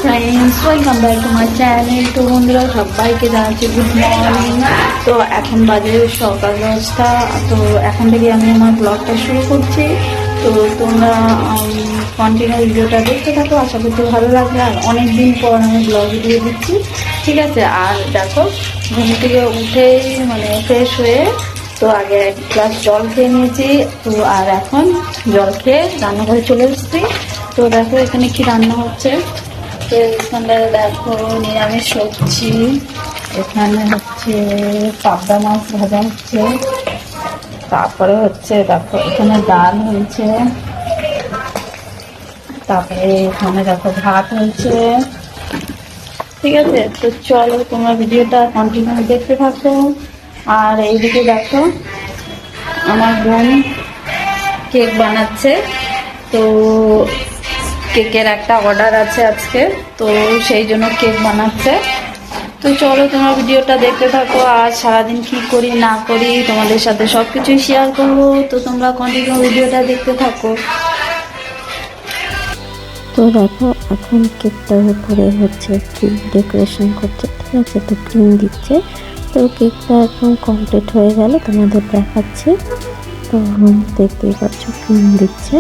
Friends, welcome back to my channel. তো বন্ধুরা সবাইকে জানাচ্ছি গুড মর্নিং। তো এখন বাজে সকাল 10টা। তো এখন থেকে আমি আমার ব্লগটা শুরু করছি। তো তোমরা কন্টিনিউ ভিডিওটা দেখতে থাকো, আশা করতে ভালো লাগবে। আর অনেকদিন পর আমি ব্লগ ভিডিও দিচ্ছি, ঠিক আছে। আর দেখো ঘুম থেকে উঠেই মানে ফ্রেশ হয়ে তো আগে এক গ্লাস জল খেয়ে নিয়েছি। তো আর এখন জল খেয়ে রান্নাঘরে চলে এসেছি। তো দেখো এখানে কি রান্না হচ্ছে। তো এখানে দেখো নিরামিষ সবজি, এখানে হচ্ছে পাবদা মাছ ভাজা হচ্ছে, তারপরে হচ্ছে দেখো এখানে ডাল হয়েছে, তারপরে এখানে দেখো ভাত হয়েছে, ঠিক আছে। তো চলো তোমরা ভিডিওটা কন্টিনিউ দেখতে থাকো। আর এইদিকে দেখো আমার বোন কেক বানাচ্ছে। তো কেকের একটা অর্ডার আছে আজকে, তো সেই জন্য কেক বানাচ্ছে। তো চলো তোমরা ভিডিওটা দেখতে থাকো। আর সারাদিন কি করি না করি তোমাদের সাথে সব কিছুই শেয়ার করবো। তো তোমরা কন্টিনিউ ভিডিওটা দেখতে থাকো। তো দেখো এখন কেকটার উপরে হচ্ছে ক্রিম ডেকোরেশন করছে, ঠিক আছে। তো ক্রিম দিচ্ছে। তো কেকটা এখন কমপ্লিট হয়ে গেল, তোমাদের দেখাচ্ছি। তো দেখতেই পাচ্ছ ক্রিম দিচ্ছে।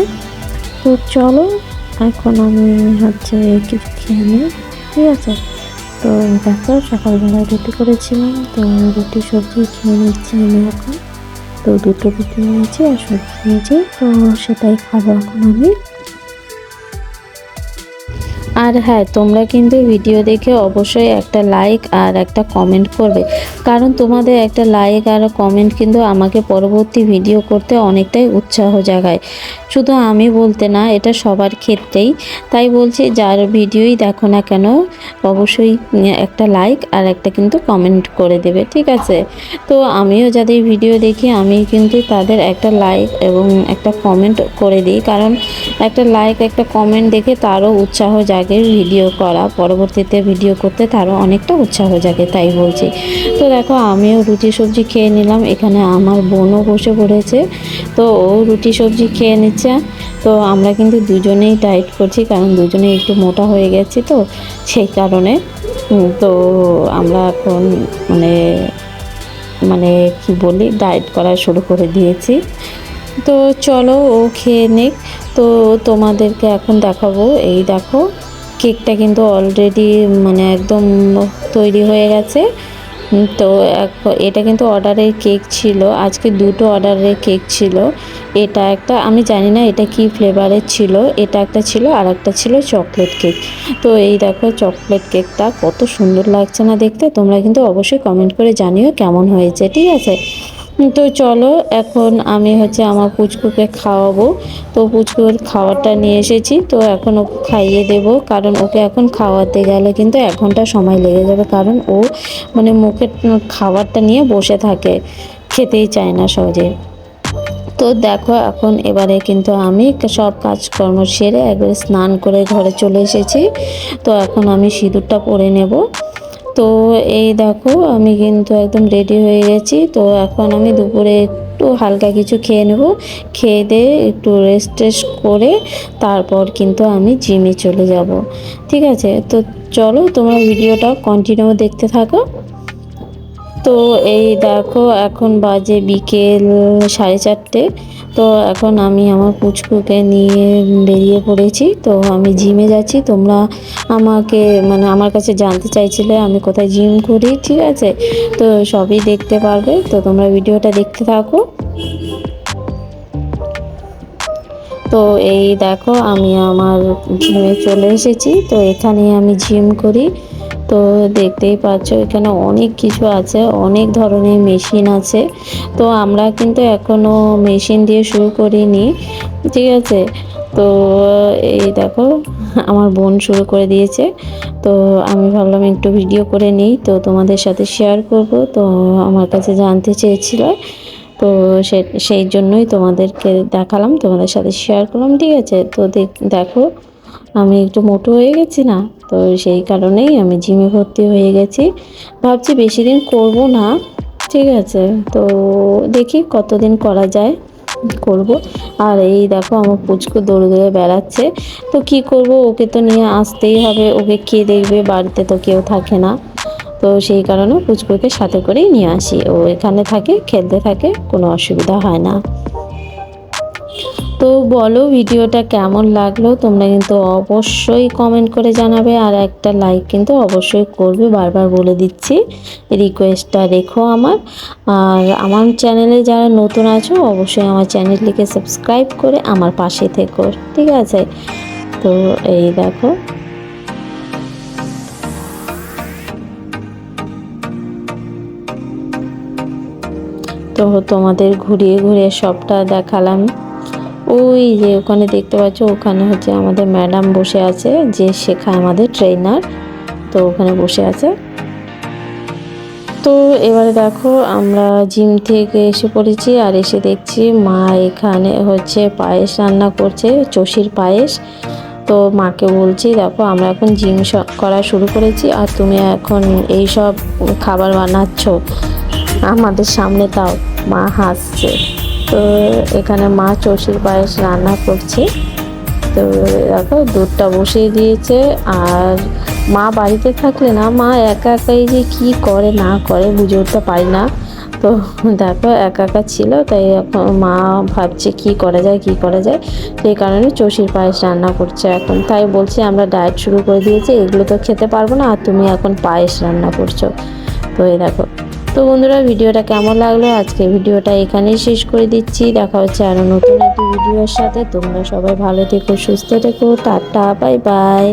তো চলো এখন আমি হচ্ছে কিছু খেয়ে নিই, ঠিক আছে। তো দেখো সকালবেলা রুটি করেছিলাম, তো রুটি সবজি খেয়ে নিচ্ছি আমি এখন। তো দুটো রুটি নিয়েছি আর সবজি নিয়েছি, তো সেটাই খাবো এখন আমি। আর হ্যাঁ, তোমরা কিন্তু ভিডিও দেখে অবশ্যই একটা লাইক আর একটা কমেন্ট করবে, কারণ তোমাদের একটা লাইক আর কমেন্ট কিন্তু আমাকে পরবর্তী ভিডিও করতে অনেকটাই উৎসাহ জাগায়। শুধু আমি বলতে না, এটা সবার ক্ষেত্রেই। তাই বলছি যার ভিডিওই দেখো না কেন অবশ্যই একটা লাইক আর একটা কিন্তু কমেন্ট করে দেবে, ঠিক আছে। তো আমিও যাদের ভিডিও দেখি আমি কিন্তু তাদের একটা লাইক এবং একটা কমেন্ট করে দিই, কারণ একটা লাইক একটা কমেন্ট দেখে তারও উৎসাহ জাগে ভিডিও করা, পরবর্তীতে ভিডিও করতে তারও অনেকটা উৎসাহ জাগে, তাই বলছি। তো দেখো আমিও রুটি সবজি খেয়ে নিলাম, এখানে আমার বোনও বসে পড়েছে, তো ও রুটি সবজি খেয়ে নিচ্ছে। তো আমরা কিন্তু দুজনেই ডায়েট করছি, কারণ দুজনেই একটু মোটা হয়ে গেছি, তো সেই কারণে তো আমরা এখন মানে মানে কি বলি ডায়েট করা শুরু করে দিয়েছি। তো চলো ও খেয়ে নিক। তো তোমাদেরকে এখন দেখাবো, এই দেখো কেকটা কিন্তু অলরেডি মানে একদম তৈরি হয়ে গেছে। তো এটা কিন্তু অর্ডারের কেক ছিল, আজকে দুটো অর্ডারের কেক ছিল। এটা একটা আমি জানি না এটা কি ফ্লেভারের ছিল, এটা একটা ছিল আর একটা ছিল চকলেট কেক। তো এই দেখো চকলেট কেকটা কত সুন্দর লাগছে না দেখতে, তোমরা কিন্তু অবশ্যই কমেন্ট করে জানিও কেমন হয়েছে, ঠিক আছে। তো চলো এখন আমি হচ্ছে আমার পুচকুকে খাওয়াবো। তো পুচকুর খাবারটা নিয়ে এসেছি, তো এখন ওকে খাইয়ে দেব, কারণ ওকে এখন খাওয়াতে গেলে কিন্তু 1 ঘন্টা সময় লেগে যাবে, কারণ ও মানে মুখে খাবারটা নিয়ে বসে থাকে, খেতেই চায় না সহজে। তো দেখো এখন এবারে কিন্তু আমি সব কাজকর্ম সেরে একবারে স্নান করে ঘরে চলে এসেছি। তো এখন আমি সিঁদুরটা পরে নেব। তো এই দেখো আমি কিন্তু একদম রেডি হয়ে গেছি। তো এখন আমি দুপুরে একটু হালকা কিছু খেয়ে নেব, খেয়ে দিয়ে একটু রেস্ট করে তারপর কিন্তু আমি জিমে চলে যাব, ঠিক আছে। তো চলো তোমরা ভিডিওটা কন্টিনিউ দেখতে থাকো। তো এই দেখো এখন বাজে বিকেল 4:30। তো এখন আমি আমার পুচকুকে নিয়ে বেরিয়ে পড়েছি, তো আমি জিমে যাচ্ছি। তোমরা আমাকে মানে আমার কাছে জানতে চাইছিলে আমি কোথায় জিম করি, ঠিক আছে। তো সবই দেখতে পারবে, তো তোমরা ভিডিওটা দেখতে থাকো। তো এই দেখো আমি আমার জিমে চলে এসেছি, তো এখানে আমি জিম করি। তো দেখতেই পাচ্ছ এখানে অনেক কিছু আছে, অনেক ধরনের মেশিন আছে। তো আমরা কিন্তু এখনও মেশিন দিয়ে শুরু করিনি, ঠিক আছে। তো এই দেখো আমার বোন শুরু করে দিয়েছে, তো আমি ভাবলাম একটু ভিডিও করে নিই, তো তোমাদের সাথে শেয়ার করব। তো আমার কাছে জানতে চেয়েছিল, তো সেই জন্যই তোমাদেরকে দেখালাম, তোমাদের সাথে শেয়ার করলাম, ঠিক আছে। তো দেখো আমি একটু মোটো হয়ে গেছি না, তো সেই কারণেই আমি জিমে ভর্তি হয়ে গেছি। ভাবছি বেশি দিন করব না, ঠিক আছে। তো দেখি কতদিন করা যায়। করব। আর এই দেখো আমার পুচকু দৌড়ে দৌড়ে বেড়াচ্ছে, তো কি করব, ওকে তো নিয়ে আসতেই হবে, ওকে কে দেখবে, বাড়িতে তো কেউ থাকে না। তো সেই কারণে পুচকুকে সাথে করেই নিয়ে আসি, ও এখানে থাকে, খেলতে থাকে, কোনো অসুবিধা হয় না। তো বলো ভিডিওটা কেমন লাগলো, তোমরা কিন্তু অবশ্যই কমেন্ট করে জানাবে, আর একটা লাইক কিন্তু অবশ্যই করবে, বারবার বলে দিচ্ছি, রিকোয়েস্টটা রেখো আমার। আর আমার চ্যানেলে যারা নতুন আছো অবশ্যই আমার চ্যানেলটিকে সাবস্ক্রাইব করে আমার পাশে থেকো, ঠিক আছে? তো এই দেখো, তো তোমাদের ঘুরিয়ে ঘুরিয়ে সবটা দেখালাম। ওই যে ওখানে দেখতে পাচ্ছ, ওখানে হচ্ছে আমাদের ম্যাডাম বসে আছে, যে শেখায় আমাদের ট্রেনার, তো ওখানে বসে আছে। তো এবারে দেখো আমরা জিম থেকে এসে পড়েছি, আর এসে দেখছি মা এখানে হচ্ছে পায়েস রান্না করছে, চষির পায়েস। তো মাকে বলছি দেখো আমরা এখন জিম করা শুরু করেছি, আর তুমি এখন এই সব খাবার বানাচ্ছ আমাদের সামনে, তাও মা হাসছে। তো এখানে মা চষির পায়েস রান্না করছে। তো দেখো দুধটা বসিয়ে দিয়েছে, আর মা বাড়িতে থাকলে না, মা একা একাই যে কি করে না করে বুঝে উঠতে পারি না। তো দেখো একা একা ছিল, তাই এখন মা ভাবছে কি করা যায় কি করা যায়, সেই কারণে চষির পায়েস রান্না করছে এখন। তাই বলছি আমরা ডায়েট শুরু করে দিয়েছি, এগুলো তো খেতে পারবো না, আর তুমি এখন পায়েস রান্না করছো। তো এই দেখো। তো বন্ধুরা ভিডিওটা কেমন লাগলো, আজকে ভিডিওটা এখানেই শেষ করে দিচ্ছি, দেখা হচ্ছে আরও নতুন একটি ভিডিওর সাথে। তোমরা সবাই ভালো থেকো, সুস্থ থেকো, টাটা, বাই বাই।